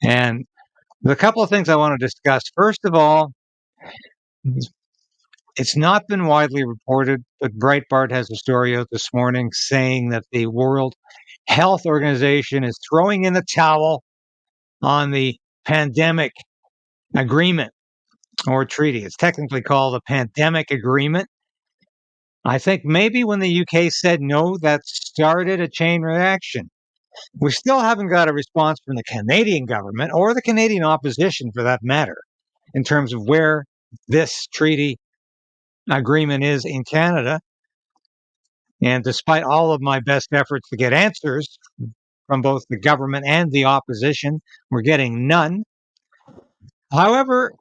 And there's a couple of things I want to discuss. First of all, it's not been widely reported, but Breitbart has a story out this morning saying that the World Health Organization is throwing in the towel on the pandemic agreement or treaty. It's technically called a pandemic agreement. I think maybe when the UK said no, that started a chain reaction. We still haven't got a response from the Canadian government or the Canadian opposition for that matter in terms of where this treaty agreement is in Canada. And despite all of my best efforts to get answers from both the government and the opposition, we're getting none. However,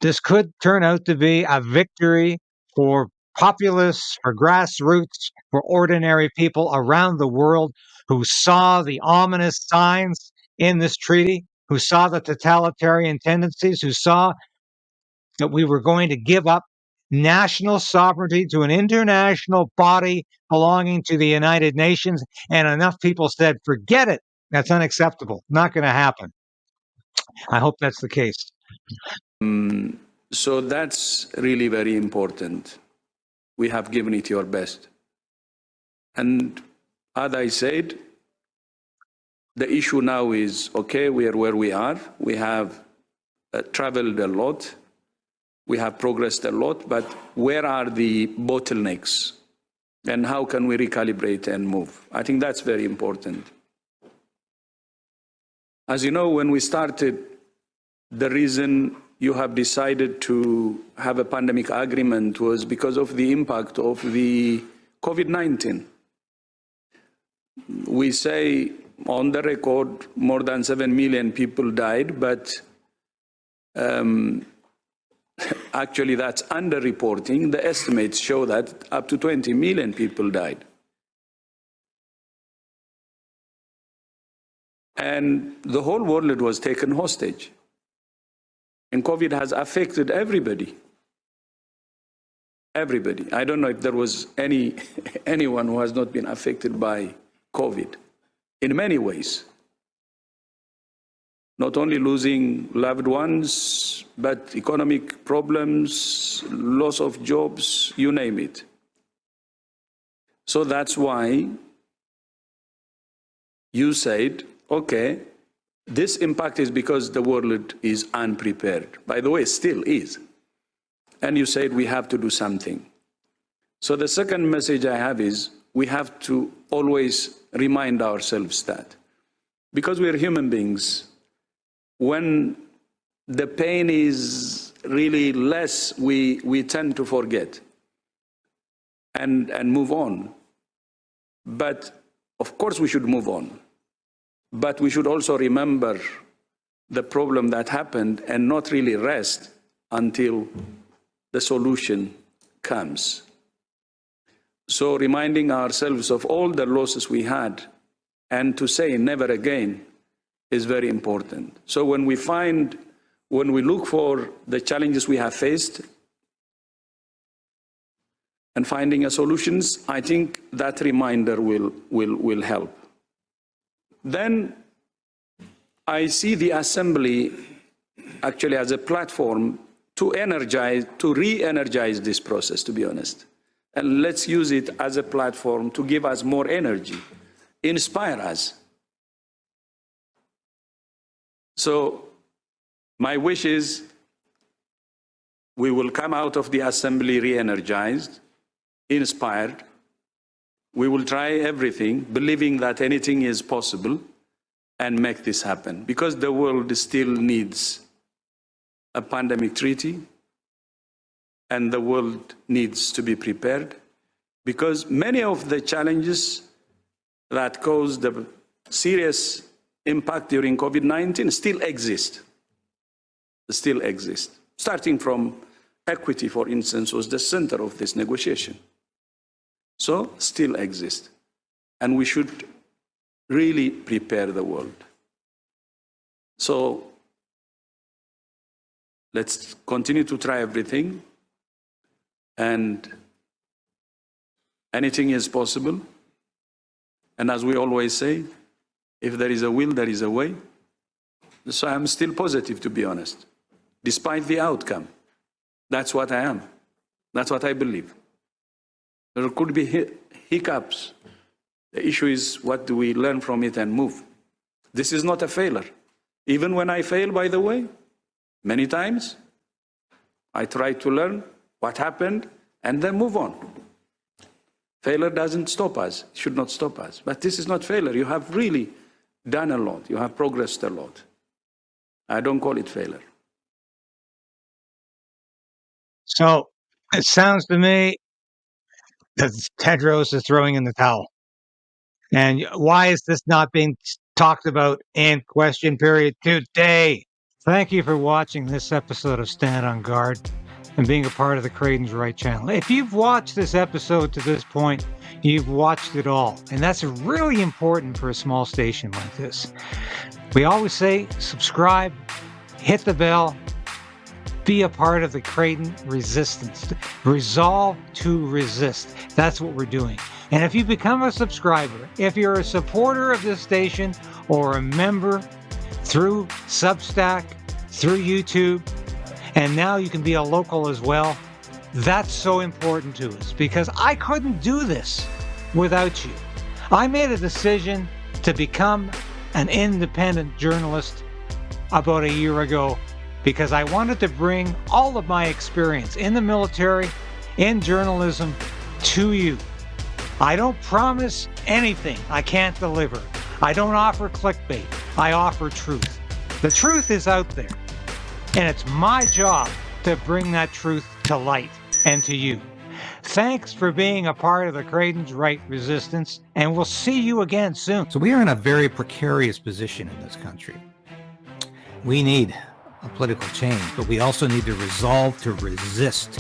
this could turn out to be a victory for populists, for grassroots, for ordinary people around the world who saw the ominous signs in this treaty, who saw the totalitarian tendencies, who saw that we were going to give up national sovereignty to an international body belonging to the United Nations. And enough people said, forget it. That's unacceptable. Not going to happen. I hope that's the case. So that's really very important. We have given it your best. And as I said, the issue now is, okay, we are where we are. We have traveled a lot. We have progressed a lot, but where are the bottlenecks? And how can we recalibrate and move? I think that's very important. As you know, when we started, the reason you have decided to have a pandemic agreement was because of the impact of the COVID-19. We say on the record, more than 7 million people died, but actually that's underreporting. The estimates show that up to 20 million people died. And the whole world was taken hostage. And COVID has affected everybody. Everybody. I don't know if there was anyone who has not been affected by COVID in many ways. Not only losing loved ones, but economic problems, loss of jobs, you name it. So that's why you said, okay, this impact is because the world is unprepared. By the way, still is. And you said we have to do something. So the second message I have is we have to always remind ourselves that. Because we're human beings, when the pain is really less, we tend to forget and move on. But of course we should move on. But we should also remember the problem that happened and not really rest until the solution comes. So reminding ourselves of all the losses we had and to say never again is very important. So when we look for the challenges we have faced and finding a solutions, I think that reminder will help. Then I see the Assembly actually as a platform to re-energize this process, to be honest. And let's use it as a platform to give us more energy, inspire us. So my wish is we will come out of the Assembly re-energized, inspired. We will try everything, believing that anything is possible, and make this happen. Because the world still needs a pandemic treaty, and the world needs to be prepared, because many of the challenges that caused the serious impact during COVID-19 still exist. Starting from equity, for instance, was the center of this negotiation. So still exist. And we should really prepare the world. So let's continue to try everything, and anything is possible. And as we always say, if there is a will, there is a way. So I'm still positive, to be honest, despite the outcome. That's what I am. That's what I believe. There could be hiccups. The issue is, what do we learn from it and move? This is not a failure. Even when I fail, by the way, many times, I try to learn what happened and then move on. Failure doesn't stop us, should not stop us. But this is not failure. You have really done a lot. You have progressed a lot. I don't call it failure. So it sounds to me that Tedros is throwing in the towel. And why is this not being talked about in question period today? Thank you for watching this episode of Stand on Guard and being a part of the Creighton's Right channel. If you've watched this episode to this point, you've watched it all. And that's really important for a small station like this. We always say subscribe, hit the bell, be a part of the Creighton resistance. Resolve to resist. That's what we're doing. And if you become a subscriber, if you're a supporter of this station or a member through Substack, through YouTube, and now you can be a local as well, that's so important to us because I couldn't do this without you. I made a decision to become an independent journalist about a year ago because I wanted to bring all of my experience in the military, in journalism, to you. I don't promise anything I can't deliver. I don't offer clickbait. I offer truth. The truth is out there, and it's my job to bring that truth to light and to you. Thanks for being a part of the Creighton's Right resistance, and we'll see you again soon. So we are in a very precarious position in this country. We need a political change, but we also need to resolve to resist.